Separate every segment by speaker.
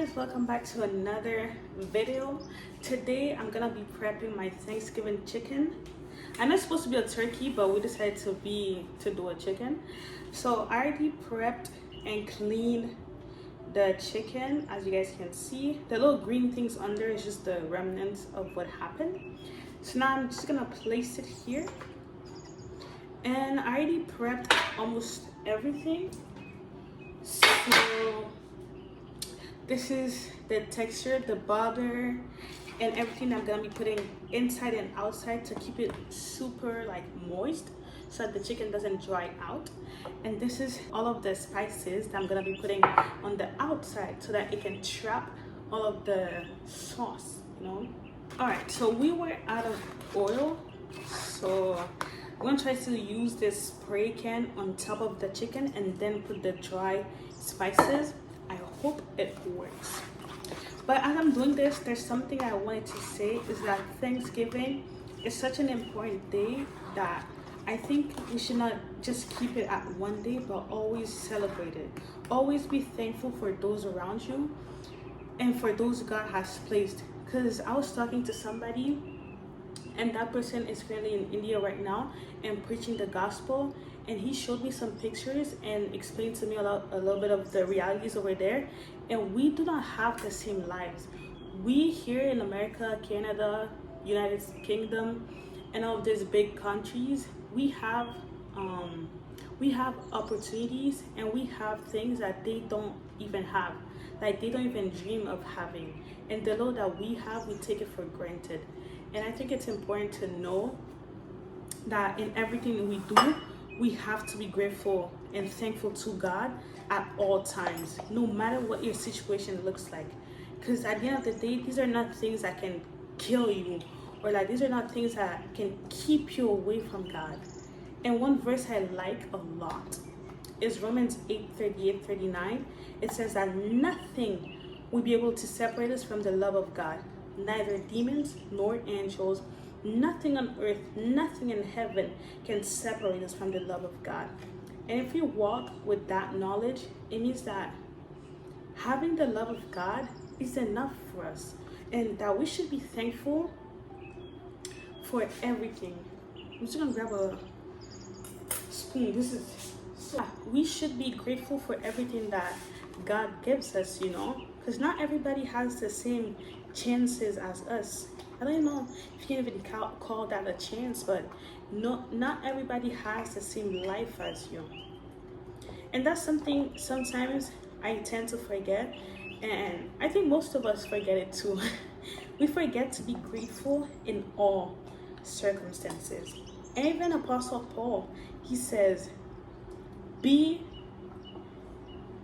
Speaker 1: guys, welcome back to another video. Today I'm gonna be prepping my Thanksgiving chicken. I know it's supposed to be a turkey, but we decided to do a chicken. So I already prepped and cleaned the chicken. As you guys can see, the little green things under is just the remnants of what happened. So now I'm just gonna place it here, and I already prepped almost everything. So this is the texture, the butter, and everything I'm gonna be putting inside and outside to keep it super like moist so that the chicken doesn't dry out. And this is all of the spices that I'm gonna be putting on the outside so that it can trap all of the sauce, you know. All right, so we were out of oil, so I'm gonna try to use this spray can on top of the chicken and then put the dry spices. I hope it works. But as I'm doing this, there's something I wanted to say, is that Thanksgiving is such an important day that I think we should not just keep it at one day, but always celebrate it. Always be thankful for those around you and for those God has placed. Because I was talking to somebody, and that person is currently in India right now and preaching the gospel, and he showed me some pictures and explained to me a little bit of the realities over there. And we do not have the same lives. We here in America, Canada, United Kingdom, and all of these big countries, we have opportunities and we have things that they don't even have, like they don't even dream of having. And the little that we have, we take it for granted. And I think it's important to know that in everything we do, we have to be grateful and thankful to God at all times, no matter what your situation looks like. Because at the end of the day, these are not things that can kill you, or like these are not things that can keep you away from God. And one verse I like a lot is Romans 8:38-39. It says that nothing will be able to separate us from the love of God, neither demons nor angels. Nothing on earth, nothing in heaven can separate us from the love of God. And if we walk with that knowledge, it means that having the love of God is enough for us, and that we should be thankful for everything. I'm just gonna grab a spoon. We should be grateful for everything that God gives us, you know, because not everybody has the same chances as us. I don't know if you can even call that a chance, but no, not everybody has the same life as you. And that's something sometimes I tend to forget, and I think most of us forget it too. We forget to be grateful in all circumstances. And even Apostle Paul, he says, be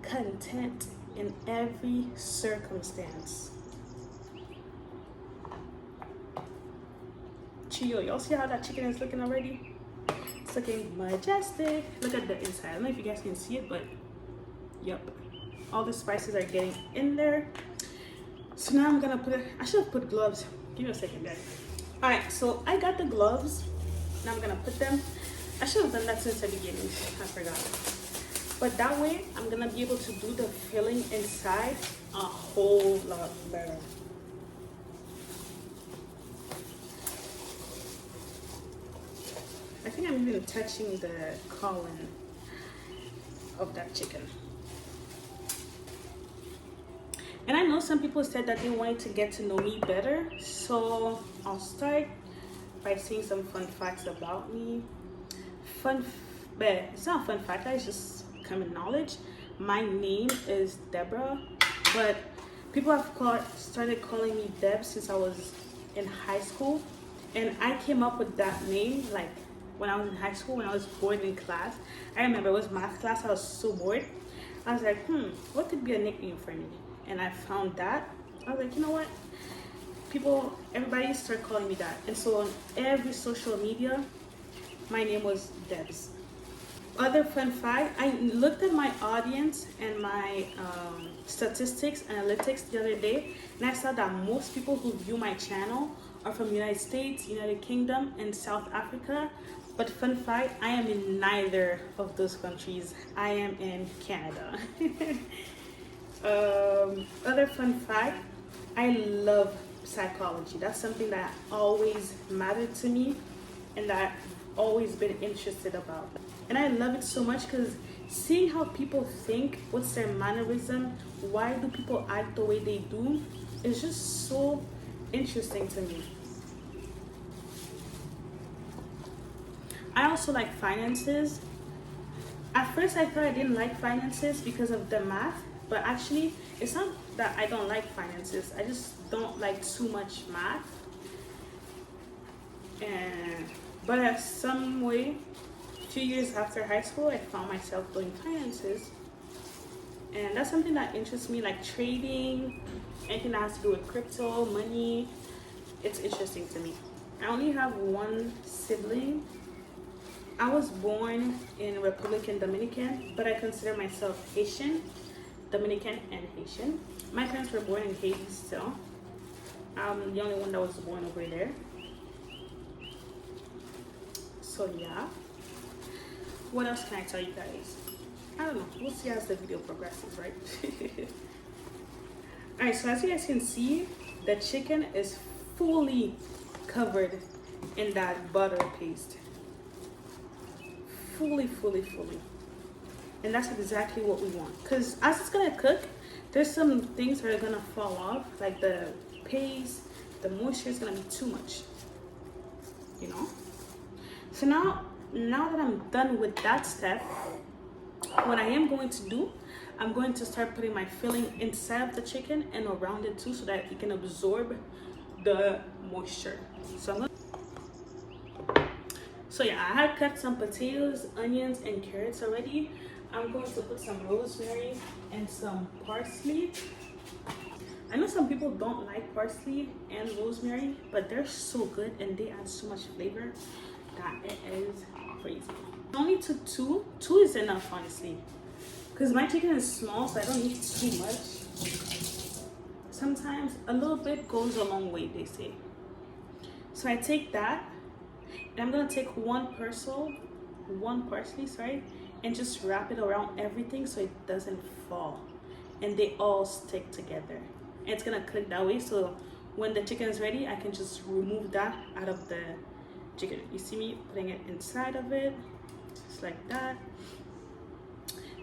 Speaker 1: content in every circumstance. Y'all see how that chicken is looking already? It's looking majestic. Look at the inside. I don't know if you guys can see it, but yep, all the spices are getting in there. So now I'm gonna put it, I should have put gloves. Give me a second, guys. All right, so I got the gloves. Now I'm gonna put them. I should have done that since the beginning. I forgot. But that way I'm gonna be able to do the filling inside a whole lot better. I think I'm even touching the colon of that chicken. And I know some people said that they wanted to get to know me better, so I'll start by saying some fun facts about me. But it's not a fun fact, it's just common knowledge. My name is Deborah, but people have started calling me Deb since I was in high school. And I came up with that name like when I was in high school, when I was bored in class. I remember it was math class, I was so bored. I was like, what could be a nickname for me? And I found that. I was like, you know what? Everybody started calling me that. And so on every social media, my name was Debs. Other fun fact, I looked at my audience and my statistics, analytics the other day, and I saw that most people who view my channel are from United States, United Kingdom, and South Africa. But fun fact, I am in neither of those countries. I am in Canada. Other fun fact, I love psychology. That's something that always mattered to me and that I've always been interested about. And I love it so much because seeing how people think, what's their mannerism, why do people act the way they do, is just so interesting to me. I also like finances. At first I thought I didn't like finances because of the math, but actually it's not that I don't like finances. I just don't like too much math. But at some way, a few years after high school, I found myself doing finances. And that's something that interests me, like trading, anything that has to do with crypto, money. It's interesting to me. I only have one sibling. I was born in Republican Dominican, but I consider myself Haitian, Dominican, and Haitian. My parents were born in Haiti still. I'm the only one that was born over there. So yeah. What else can I tell you guys? I don't know. We'll see as the video progresses, right? Alright, so as you guys can see, the chicken is fully covered in that butter paste. Fully. And that's exactly what we want. Because as it's gonna cook, there's some things that are gonna fall off, like the paste, the moisture is gonna be too much, you know? So now that I'm done with that step, what I am going to do, I'm going to start putting my filling inside of the chicken and around it too, so that it can absorb the moisture. So yeah, I had cut some potatoes, onions, and carrots already. I'm going to put some rosemary and some parsley. I know some people don't like parsley and rosemary, but they're so good and they add so much flavor that it is crazy. I only took two. Two is enough, honestly, because my chicken is small, so I don't need too much. Sometimes a little bit goes a long way, they say. So I take that, and I'm gonna take one parsley, and just wrap it around everything so it doesn't fall, and they all stick together. And it's gonna cook that way, so when the chicken is ready, I can just remove that out of the chicken. You see me putting it inside of it, just like that.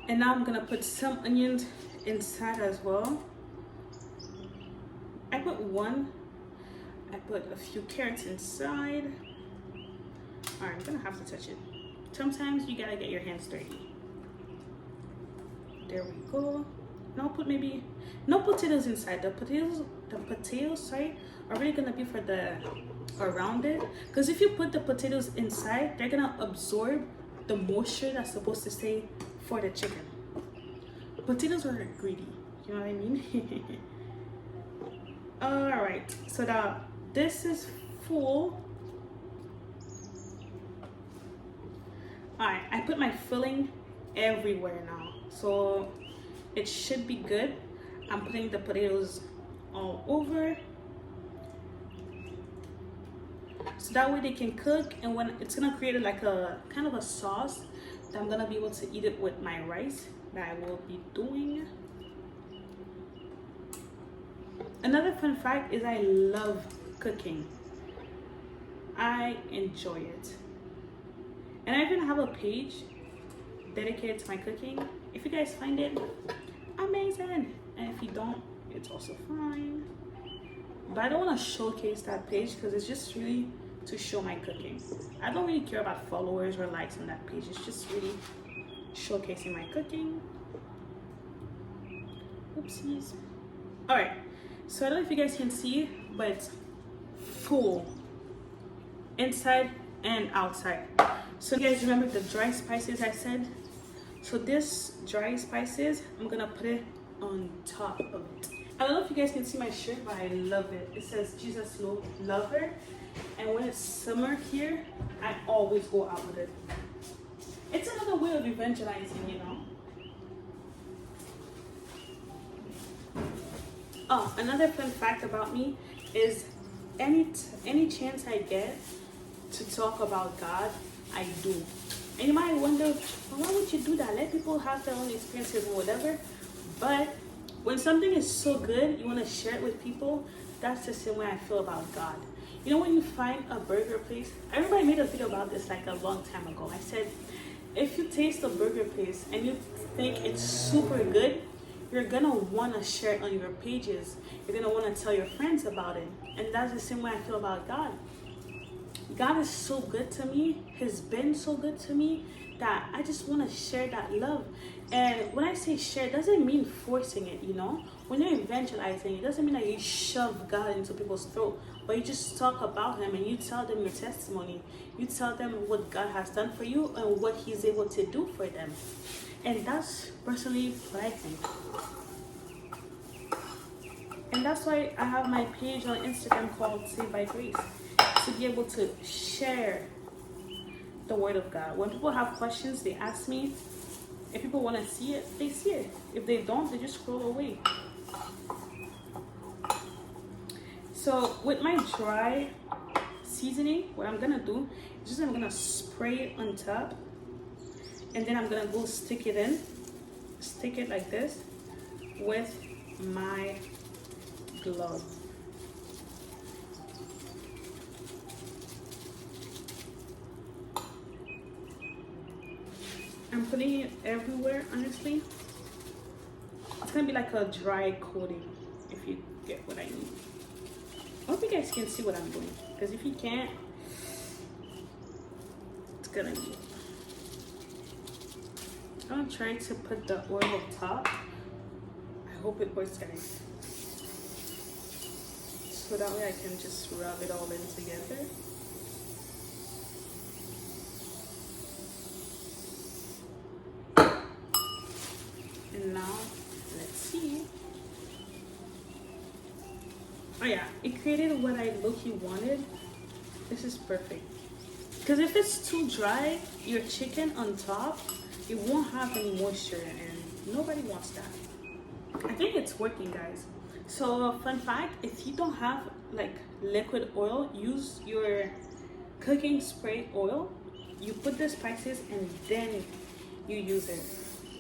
Speaker 1: And now I'm gonna put some onions inside as well. I put one. I put a few carrots inside. All right, I'm gonna have to touch it. Sometimes you gotta get your hands dirty. There we go. And I'll put maybe no potatoes inside. The potatoes, sorry, are really gonna be for the around it. Because if you put the potatoes inside, they're gonna absorb the moisture that's supposed to stay for the chicken. Potatoes are greedy, you know what I mean? All right, so now this is full. All right, I put my filling everywhere now, so it should be good. I'm putting the potatoes all over, so that way they can cook, and when it's gonna create like a kind of a sauce that I'm gonna be able to eat it with my rice that I will be doing. Another fun fact is I love cooking. I enjoy it. And I even have a page dedicated to my cooking. If you guys find it, amazing. And if you don't, it's also fine. But I don't want to showcase that page because it's just really to show my cooking. I don't really care about followers or likes on that page. It's just really showcasing my cooking. Oopsies. All right. So I don't know if you guys can see, but it's full inside and outside. So you guys remember the dry spices I said? So this dry spices, I'm gonna put it on top of it. I don't know if you guys can see my shirt, but I love it. It says Jesus Lover. And when it's summer here, I always go out with it. It's another way of evangelizing, you know. Oh, another fun fact about me is any chance I get to talk about God, I do. And you might wonder, well, why would you do that? Let people have their own experiences or whatever. But when something is so good, you want to share it with people. That's the same way I feel about God. You know, when you find a burger place, everybody made a video about this like a long time ago. I said, if you taste a burger place and you think it's super good, you're gonna want to share it on your pages. You're gonna want to tell your friends about it. And that's the same way I feel about God. God is so good to me, has been so good to me, that I just want to share that love. And when I say share, it doesn't mean forcing it, you know? When you're evangelizing, it doesn't mean that you shove God into people's throat, but you just talk about him and you tell them your testimony. You tell them what God has done for you and what he's able to do for them. And that's personally what I think. And that's why I have my page on Instagram called Saved by Grace, to be able to share the word of God. When people have questions, they ask me. If people want to see it, they see it. If they don't, they just scroll away. So with my dry seasoning, what I'm gonna do is just I'm gonna spray it on top, and then I'm gonna go stick it like this with my glove. I'm putting it everywhere, honestly. It's gonna be like a dry coating, if you get what I mean. I hope you guys can see what I'm doing, because if you can't, it's gonna be. I'm trying to put the oil on top. I hope it works, guys. So that way I can just rub it all in together. And now, let's see. Oh yeah, it created what I low-key wanted. This is perfect. Because if it's too dry, your chicken on top, it won't have any moisture, and nobody wants that. I think it's working, guys. So fun fact, if you don't have like liquid oil, use your cooking spray oil. You put the spices and then you use it.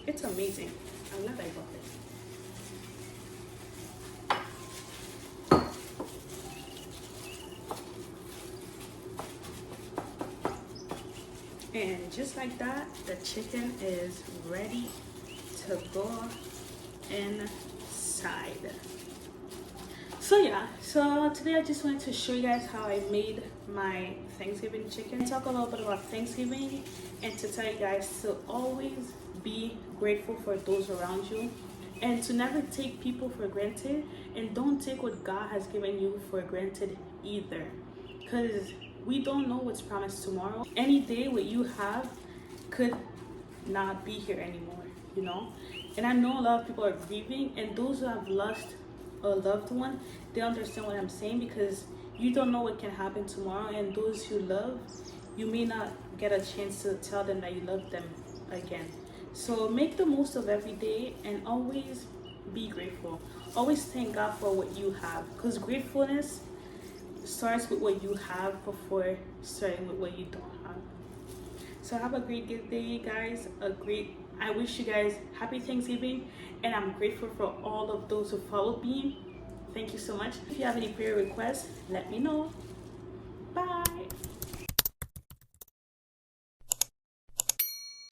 Speaker 1: It's amazing. I'm glad I bought it. And just like that, the chicken is ready to go inside. So yeah, so today I just wanted to show you guys how I made my Thanksgiving chicken. Talk a little bit about Thanksgiving, and to tell you guys to always be grateful for those around you, and to never take people for granted, and don't take what God has given you for granted either, because we don't know what's promised tomorrow. Any day what you have could not be here anymore, you know. And I know a lot of people are grieving, and those who have lost a loved one, they understand what I'm saying, because you don't know what can happen tomorrow, and those you love, you may not get a chance to tell them that you love them again. So make the most of every day, and always be grateful. Always thank God for what you have, because gratefulness starts with what you have before starting with what you don't have. So have a great day, guys. I wish you guys happy Thanksgiving, and I'm grateful for all of those who followed me. Thank you so much. If you have any prayer requests, let me know.